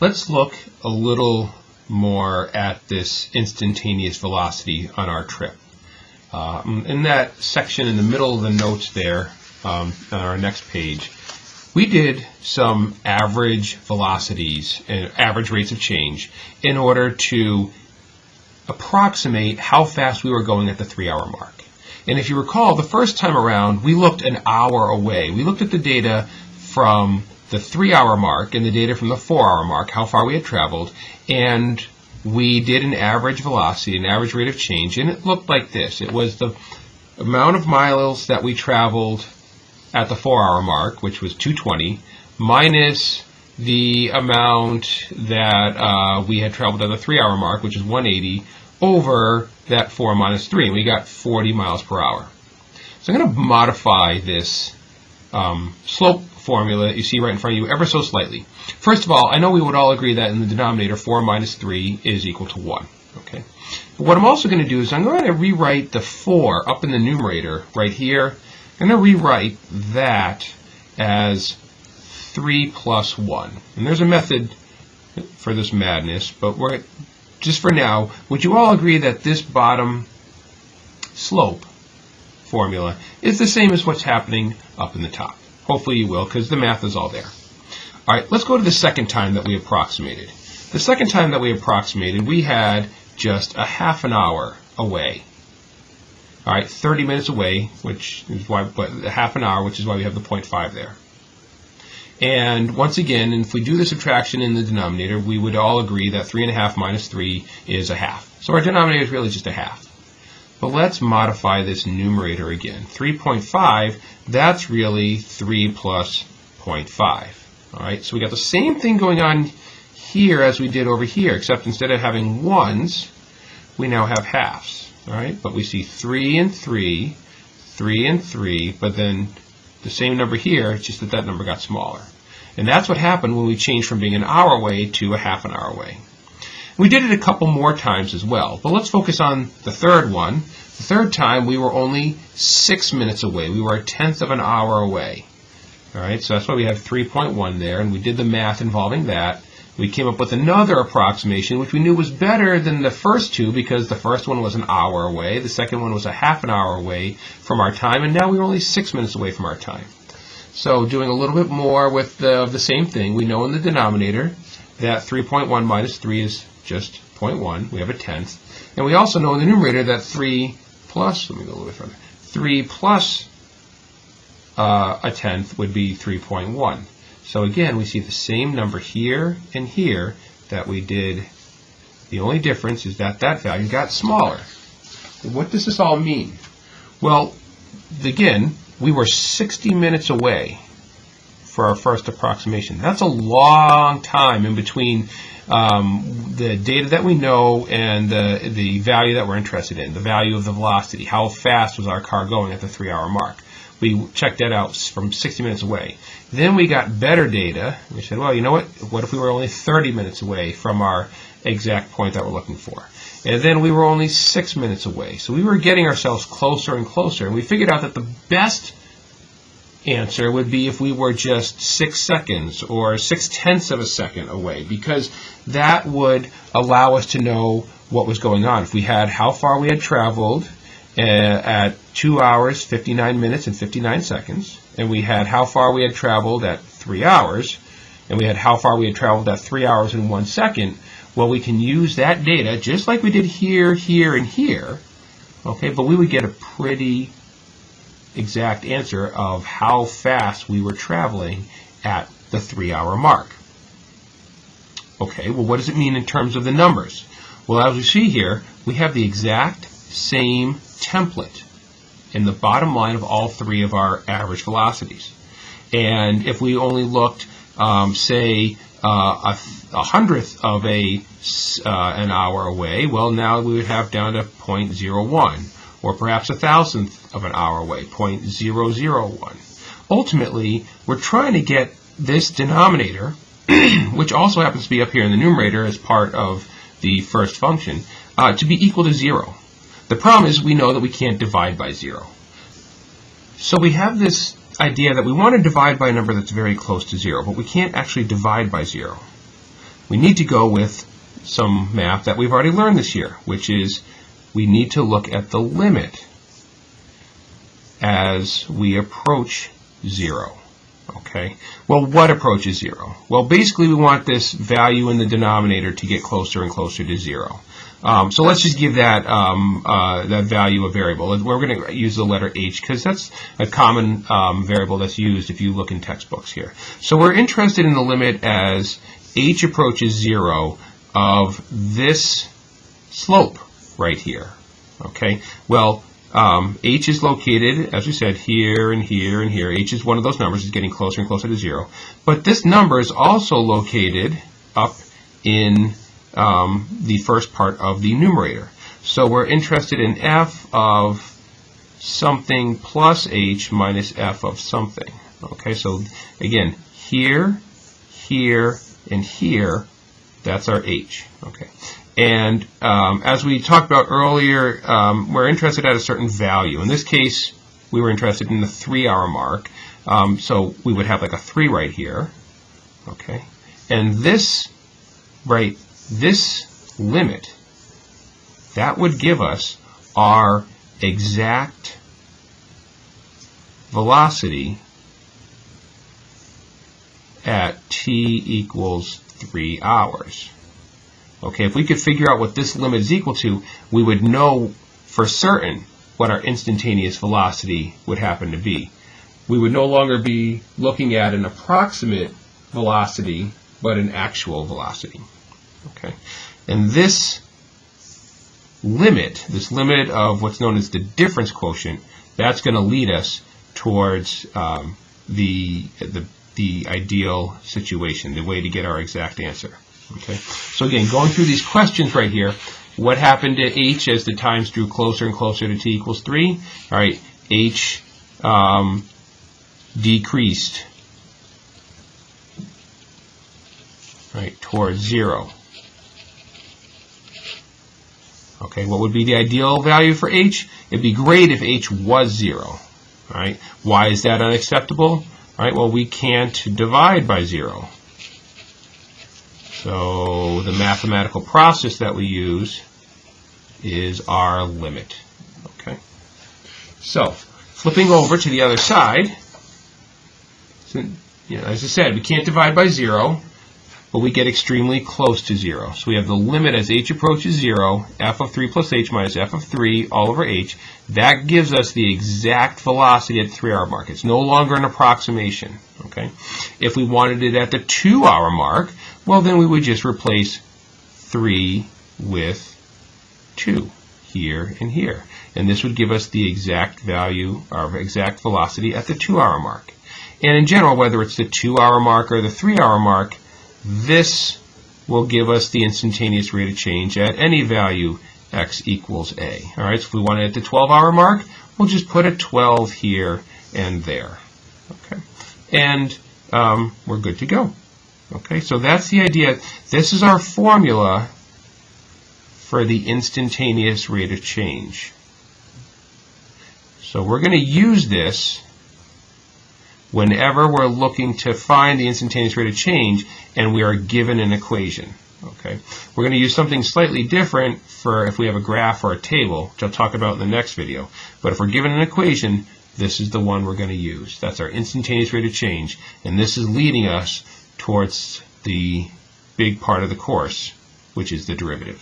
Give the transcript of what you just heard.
Let's look a little more at this instantaneous velocity on our trip. In that section in the middle of the notes there, on our next page, we did some average velocities and average rates of change in order to approximate how fast we were going at the 3-hour mark. And if you recall, the first time around, we looked an hour away. We looked at the data from the 3-hour mark and the data from the 4-hour mark, how far we had traveled, and we did an average velocity, an average rate of change, and it looked like this. It was the amount of miles that we traveled at the 4-hour mark, which was 220, minus the amount that we had traveled at the 3-hour mark, which is 180, over that 4 minus 3, and we got 40 miles per hour. So I'm going to modify this slope formula that you see right in front of you ever so slightly. First of all, I know we would all agree that in the denominator 4 minus 3 is equal to 1. Okay. But what I'm also going to do is I'm going to rewrite the 4 up in the numerator right here. I'm going to rewrite that as 3 plus 1. And there's a method for this madness, but just for now, would you all agree that this bottom slope formula is the same as what's happening up in the top? Hopefully you will, because the math is all there. All right, let's go to the second time that we approximated. The second time that we approximated, we had just a half an hour away. All right, 30 minutes away, which is why, but a half an hour, which is why we have the 0.5 there. And once again, if we do the subtraction in the denominator, we would all agree that 3.5 minus 3 is a half. So our denominator is really just a half. But let's modify this numerator again. 3.5, that's really 3 plus 0.5. All right, so we got the same thing going on here as we did over here, except instead of having ones, we now have halves. All right, but we see 3 and 3, 3 and 3, but then the same number here, it's just that that number got smaller. And that's what happened when we changed from being an hour away to a half an hour away. We did it a couple more times as well, but let's focus on the third one. The third time, we were only 6 minutes away. We were 1/10 of an hour away. All right, so that's why we have 3.1 there, and we did the math involving that. We came up with another approximation, which we knew was better than the first two because the first one was an hour away, the second one was a half an hour away from our time, and now we were only 6 minutes away from our time. So doing a little bit more with the same thing, we know in the denominator that 3.1 minus 3 is just 0.1. We have a 1/10. And we also know in the numerator that 3 plus, let me go a little bit further, 3 plus a 1/10 would be 3.1. So again, we see the same number here and here that we did. The only difference is that that value got smaller. What does this all mean? Well, again, we were 60 minutes away for our first approximation. That's a long time in between the data that we know and the value that we're interested in, the value of the velocity. How fast was our car going at the 3-hour mark? We checked that out from 60 minutes away. Then we got better data. We said, well, you know what? What if we were only 30 minutes away from our exact point that we're looking for? And then we were only 6 minutes away. So we were getting ourselves closer and closer. And we figured out that the best answer would be if we were just 6 seconds or 6/10 of a second away, because that would allow us to know what was going on. If we had how far we had traveled at 2 hours, 59 minutes, and 59 seconds, and we had how far we had traveled at 3 hours, and we had how far we had traveled at 3 hours and 1 second, well, we can use that data just like we did here, here, and here, okay, but we would get a pretty exact answer of how fast we were traveling at the 3-hour mark. Okay, well, what does it mean in terms of the numbers? Well, as we see here, we have the exact same template in the bottom line of all three of our average velocities. And if we only looked, say, a hundredth of an hour away, well, now we would have down to 0.01, or perhaps a thousandth of an hour away, 0.001. Ultimately, we're trying to get this denominator, which also happens to be up here in the numerator as part of the first function, to be equal to 0. The problem is we know that we can't divide by 0. So we have this idea that we want to divide by a number that's very close to 0, but we can't actually divide by 0. we need to go with some math that we've already learned this year, which is we need to look at the limit as we approach 0. Okay. Well, what approaches 0? Well, basically we want this value in the denominator to get closer and closer to 0. So let's just give that that value a variable. We're going to use the letter h because that's a common variable that's used if you look in textbooks here. So we're interested in the limit as h approaches 0 of this slope right here. Okay. Well, h is located, as we said, here and here and here. H is one of those numbers. It's getting closer and closer to 0. But this number is also located up in the first part of the numerator. So we're interested in f of something plus h minus f of something. Okay, so again, here, here, and here, that's our h. Okay. And as we talked about earlier, we're interested at a certain value. In this case, we were interested in the 3-hour mark. So we would have like a 3 right here. Okay. And this limit, that would give us our exact velocity at t equals 3 hours. Okay, if we could figure out what this limit is equal to, we would know for certain what our instantaneous velocity would happen to be. We would no longer be looking at an approximate velocity, but an actual velocity. Okay, and this limit of what's known as the difference quotient, that's going to lead us towards the ideal situation, the way to get our exact answer. Okay, so again, going through these questions right here, what happened to h as the times drew closer and closer to t equals 3? All right, h decreased, right, towards 0. Okay, what would be the ideal value for h? It'd be great if h was 0. All right, why is that unacceptable? All right, well, we can't divide by 0. So the mathematical process that we use is our limit. Okay. So flipping over to the other side, so, as I said, we can't divide by 0, but we get extremely close to 0. So we have the limit as h approaches 0, f of 3 plus h minus f of 3 all over h. That gives us the exact velocity at the 3-hour mark. It's no longer an approximation. Okay. If we wanted it at the 2-hour mark, well, then we would just replace 3 with 2 here and here. And this would give us the exact value, or exact velocity at the 2-hour mark. And in general, whether it's the 2-hour mark or the 3-hour mark, this will give us the instantaneous rate of change at any value x equals a. All right, so if we want it at the 12-hour mark, we'll just put a 12 here and there. Okay, and we're good to go. Okay, so that's the idea. This is our formula for the instantaneous rate of change. So we're going to use this whenever we're looking to find the instantaneous rate of change and we are given an equation. Okay, we're going to use something slightly different for if we have a graph or a table, which I'll talk about in the next video. But if we're given an equation, this is the one we're going to use. That's our instantaneous rate of change, and this is leading us towards the big part of the course, which is the derivative.